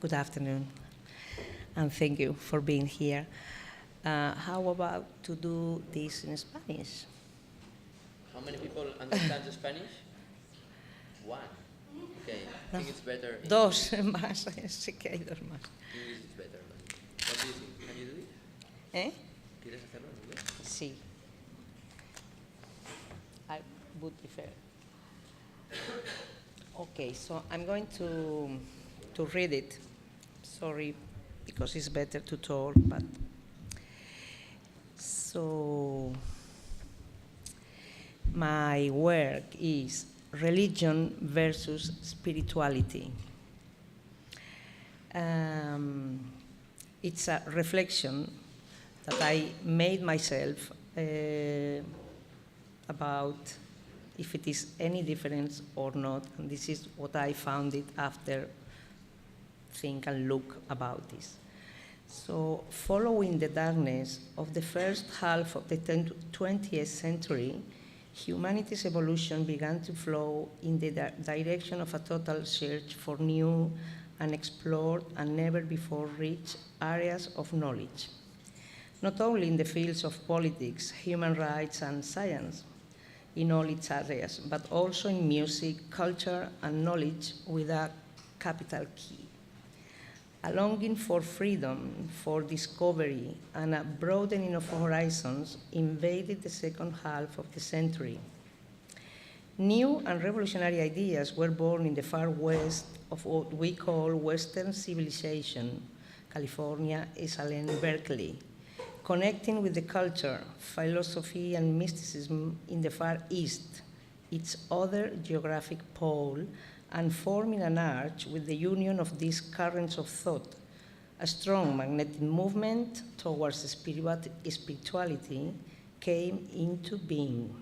Good afternoon, and thank you for being here. How about to do this in Spanish? How many people understand the Spanish? One. Okay, I think it's better. Dos más, sí que hay dos más. English is better. What do you think? Can you do it? ¿Eh? ¿Quieres hacerlo en inglés? Sí. I would prefer. Okay, so I'm going to read it. Sorry, because it's better to talk, but so my work is Religion versus Spirituality. It's a reflection that I made myself about if it is any difference or not, and this is what I found it after think and look about this. So, following the darkness of the first half of the 20th century, humanity's evolution began to flow in the direction of a total search for new, unexplored, and never before reached areas of knowledge, not only in the fields of politics, human rights, and science, in all its areas, but also in music, culture, and knowledge with a capital K. A longing for freedom, for discovery, and a broadening of horizons invaded the second half of the century. New and revolutionary ideas were born in the far west of what we call Western civilization, California, Esalen, Berkeley, connecting with the culture, philosophy, and mysticism in the far east, its other geographic pole, and forming an arch with the union of these currents of thought. A strong magnetic movement towards spirituality came into being.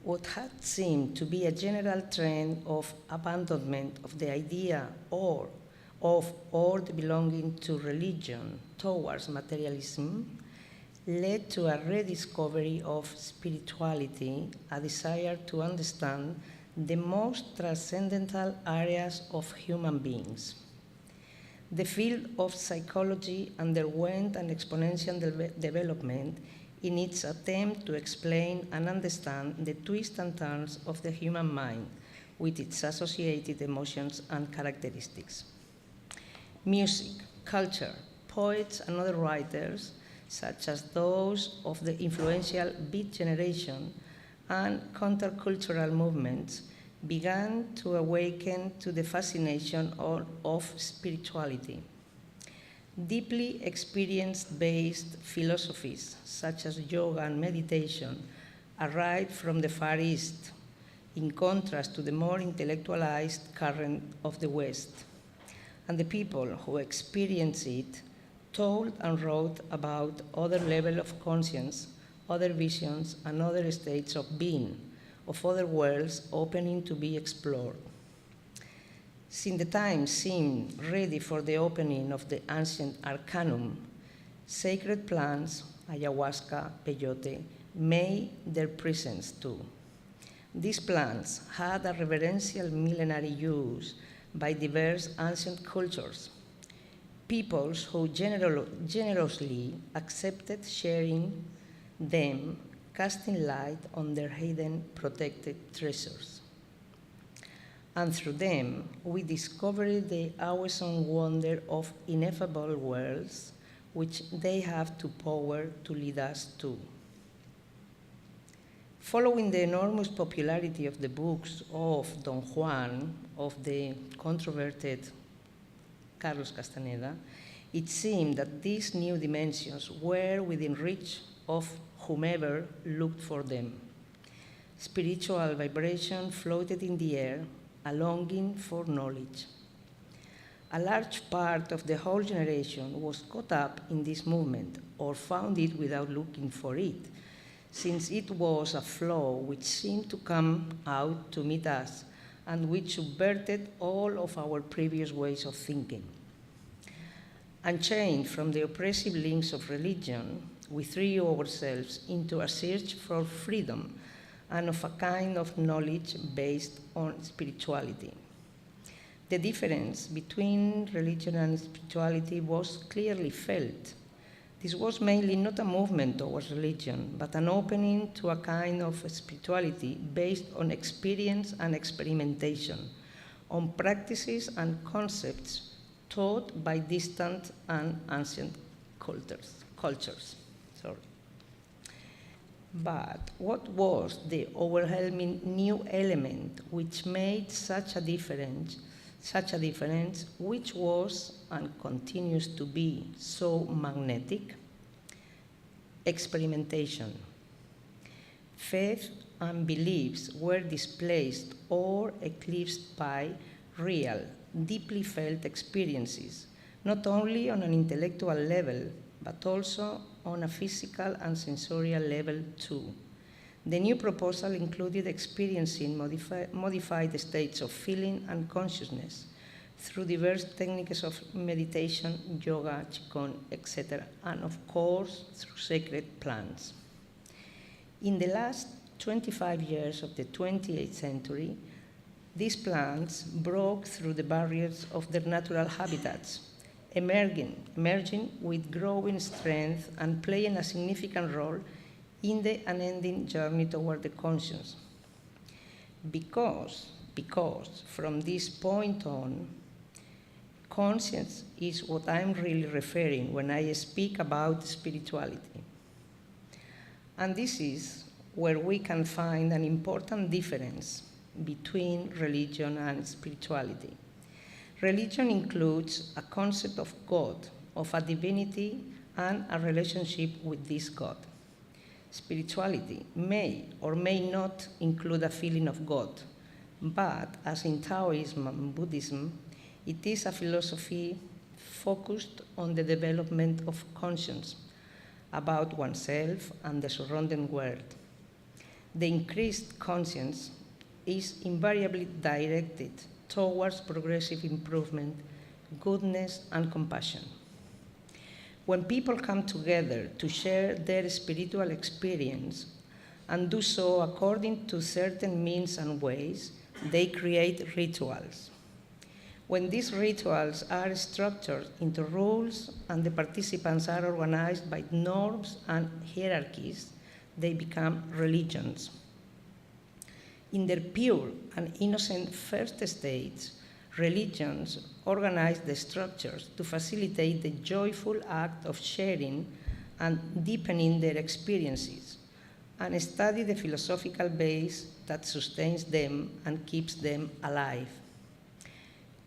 What had seemed to be a general trend of abandonment of the idea of the belonging to religion towards materialism led to a rediscovery of spirituality, a desire to understand the most transcendental areas of human beings. The field of psychology underwent an exponential development in its attempt to explain and understand the twists and turns of the human mind with its associated emotions and characteristics. Music, culture, poets, and other writers, such as those of the influential Beat generation and countercultural movements, began to awaken to the fascination of spirituality. Deeply experience-based philosophies, such as yoga and meditation, arrived from the Far East, in contrast to the more intellectualized current of the West. And the people who experienced it told and wrote about other levels of conscience, other visions, and other states of being, of other worlds opening to be explored. Since the time seemed ready for the opening of the ancient arcanum, sacred plants, ayahuasca, peyote, made their presence too. These plants had a reverential millenary use by diverse ancient cultures, peoples who generously accepted sharing them, casting light on their hidden protected treasures. And through them, we discovered the awesome wonder of ineffable worlds which they have the power to lead us to. Following the enormous popularity of the books of Don Juan, of the controverted Carlos Castaneda, it seemed that these new dimensions were within reach of whomever looked for them. Spiritual vibration floated in the air, a longing for knowledge. A large part of the whole generation was caught up in this movement, or found it without looking for it, since it was a flow which seemed to come out to meet us and which subverted all of our previous ways of thinking. Unchained from the oppressive links of religion, we threw ourselves into a search for freedom and of a kind of knowledge based on spirituality. The difference between religion and spirituality was clearly felt. This was mainly not a movement towards religion, but an opening to a kind of spirituality based on experience and experimentation, on practices and concepts taught by distant and ancient cultures. But what was the overwhelming new element which made such a difference, which was and continues to be so magnetic? Experimentation. Faith and beliefs were displaced or eclipsed by real, deeply felt experiences, not only on an intellectual level, but also on a physical and sensorial level too. The new proposal included experiencing modified states of feeling and consciousness through diverse techniques of meditation, yoga, qigong, etc., and of course through sacred plants. In the last 25 years of the 28th century, these plants broke through the barriers of their natural habitats, emerging with growing strength and playing a significant role in the unending journey toward the conscious. Because from this point on, conscience is what I'm really referring when I speak about spirituality. And this is where we can find an important difference between religion and spirituality. Religion includes a concept of God, of a divinity, and a relationship with this God. Spirituality may or may not include a feeling of God, but as in Taoism and Buddhism, it is a philosophy focused on the development of conscience about oneself and the surrounding world. The increased conscience is invariably directed towards progressive improvement, goodness, and compassion. When people come together to share their spiritual experience and do so according to certain means and ways, they create rituals. When these rituals are structured into rules and the participants are organized by norms and hierarchies, they become religions. In their pure and innocent first stages, religions organize the structures to facilitate the joyful act of sharing and deepening their experiences, and study the philosophical base that sustains them and keeps them alive.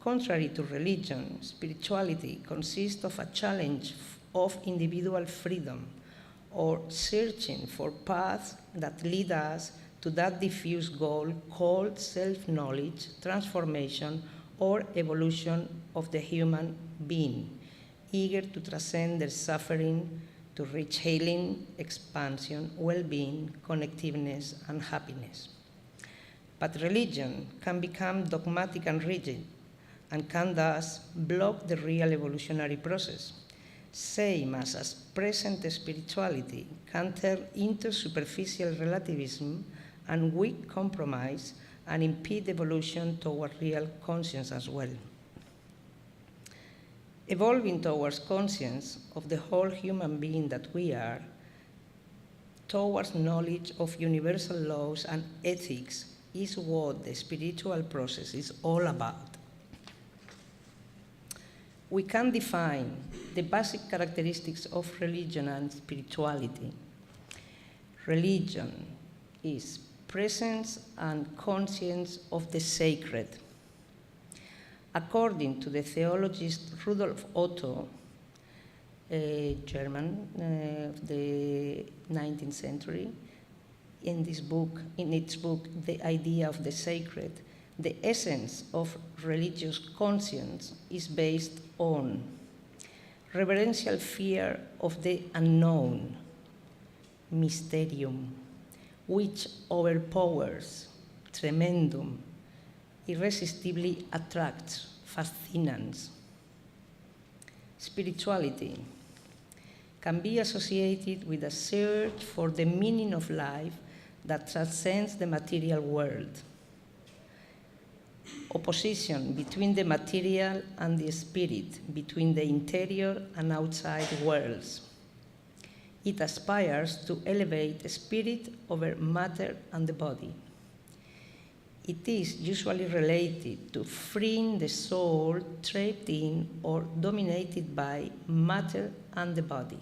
Contrary to religion, spirituality consists of a challenge of individual freedom, or searching for paths that lead us to that diffuse goal called self-knowledge, transformation, or evolution of the human being, eager to transcend their suffering, to reach healing, expansion, well-being, connectiveness, and happiness. But religion can become dogmatic and rigid, and can thus block the real evolutionary process, same as present spirituality can turn into superficial relativism and weak compromise and impede evolution toward real conscience as well. Evolving towards conscience of the whole human being that we are, towards knowledge of universal laws and ethics, is what the spiritual process is all about. We can define the basic characteristics of religion and spirituality. Religion is presence and conscience of the sacred. According to the theologist Rudolf Otto, a German of the 19th century, in its book, The Idea of the Sacred, the essence of religious conscience is based on reverential fear of the unknown, mysterium, which overpowers, tremendum, irresistibly attracts, fascinates. Spirituality can be associated with a search for the meaning of life that transcends the material world. opposition between the material and the spirit, between the interior and outside worlds. It aspires to elevate spirit over matter and the body. It is usually related to freeing the soul trapped in or dominated by matter and the body.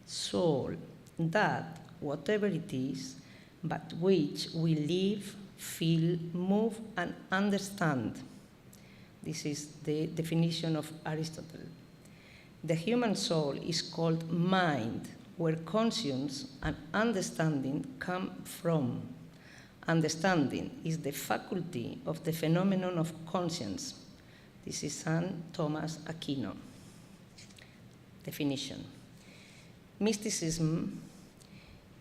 Soul, that, whatever it is, but which we live, feel, move, and understand. This is the definition of Aristotle. The human soul is called mind, where conscience and understanding come from. Understanding is the faculty of the phenomenon of conscience. This is St. Thomas Aquino. Definition. Mysticism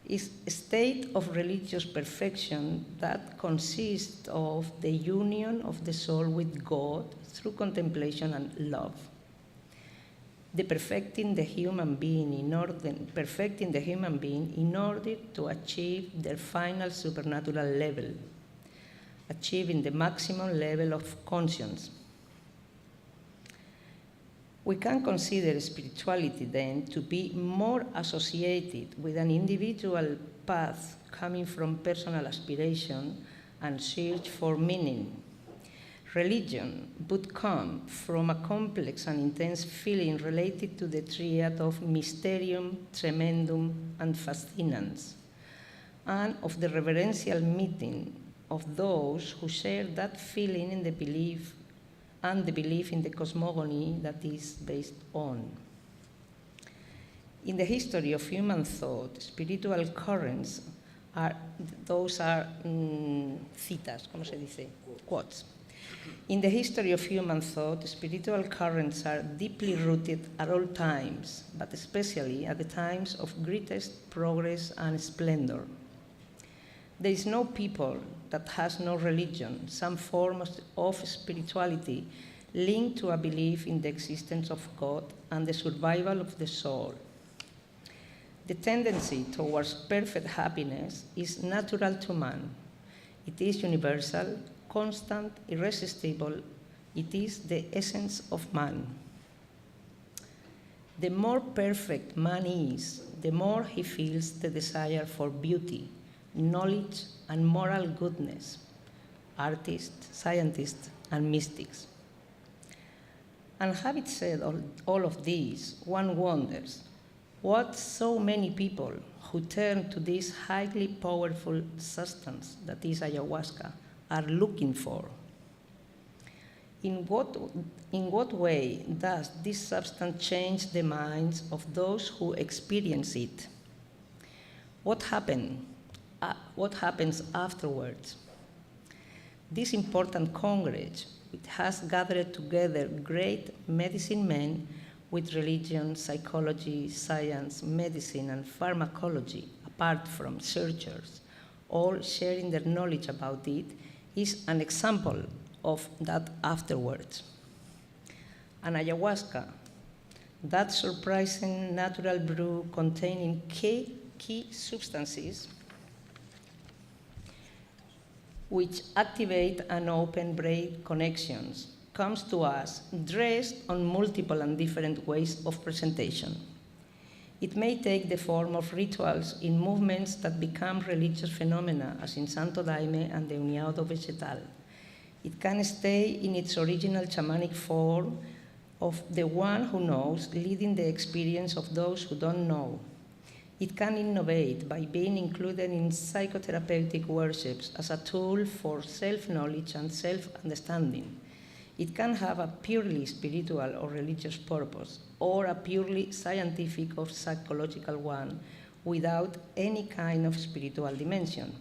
is a state of religious perfection that consists of the union of the soul with God through contemplation and love. The perfecting the human being in order to achieve their final supernatural level, achieving the maximum level of conscience. We can consider spirituality then to be more associated with an individual path coming from personal aspiration and search for meaning. Religion would come from a complex and intense feeling related to the triad of mysterium, tremendum, and fascinans, and of the reverential meeting of those who share that feeling in the belief in the cosmogony that is based on. In the history of human thought, spiritual currents citas, ¿cómo se dice? Quotes. In the history of human thought, spiritual currents are deeply rooted at all times, but especially at the times of greatest progress and splendor. There is no people that has no religion, some form of spirituality linked to a belief in the existence of God and the survival of the soul. The tendency towards perfect happiness is natural to man. It is universal, constant, irresistible. It is the essence of man. The more perfect man is, the more he feels the desire for beauty, knowledge, and moral goodness, artists, scientists, and mystics. And having said all of these, one wonders what so many people who turn to this highly powerful substance that is ayahuasca are looking for. In what way does this substance change the minds of those who experience it? What happens afterwards? This important congress, which has gathered together great medicine men with religion, psychology, science, medicine, and pharmacology, apart from searchers, all sharing their knowledge about it, is an example of that afterwards. And ayahuasca, that surprising natural brew containing key substances which activate and open brain connections, comes to us dressed on multiple and different ways of presentation. It may take the form of rituals in movements that become religious phenomena, as in Santo Daime and the União Vegetal. It can stay in its original shamanic form of the one who knows, leading the experience of those who don't know. It can innovate by being included in psychotherapeutic worships as a tool for self-knowledge and self-understanding. It can have a purely spiritual or religious purpose, or a purely scientific or psychological one, without any kind of spiritual dimension.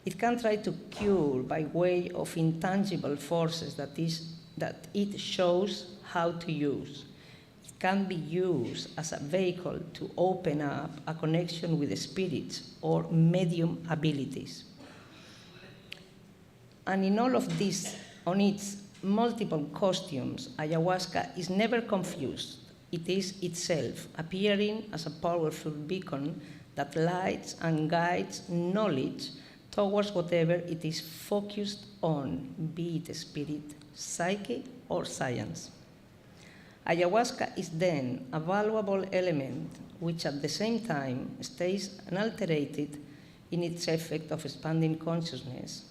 It can try to cure by way of intangible forces that it shows how to use. It can be used as a vehicle to open up a connection with the spirits or medium abilities. And in all of this, on its multiple costumes, ayahuasca is never confused. It is itself, appearing as a powerful beacon that lights and guides knowledge towards whatever it is focused on, be it spirit, psyche, or science. Ayahuasca is then a valuable element which at the same time stays unalterated in its effect of expanding consciousness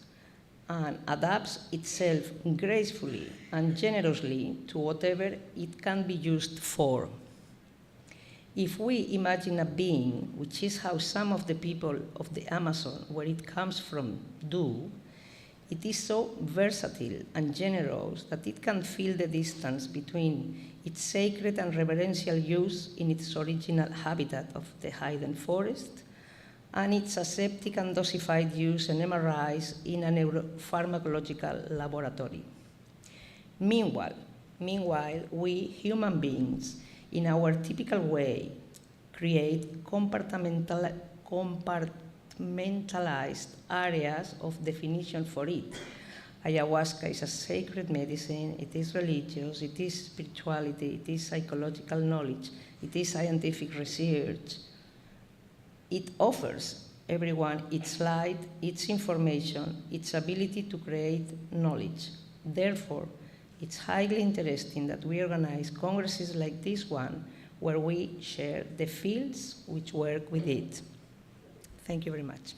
and adapts itself gracefully and generously to whatever it can be used for. If we imagine a being, which is how some of the people of the Amazon, where it comes from, do, it is so versatile and generous that it can fill the distance between its sacred and reverential use in its original habitat of the hidden forest and its aseptic and dosified use in MRIs in a neuropharmacological laboratory. Meanwhile, we human beings, in our typical way, create compartmentalized areas of definition for it. Ayahuasca is a sacred medicine, it is religious, it is spirituality, it is psychological knowledge, it is scientific research. It offers everyone its light, its information, its ability to create knowledge. Therefore, it's highly interesting that we organize congresses like this one where we share the fields which work with it. Thank you very much.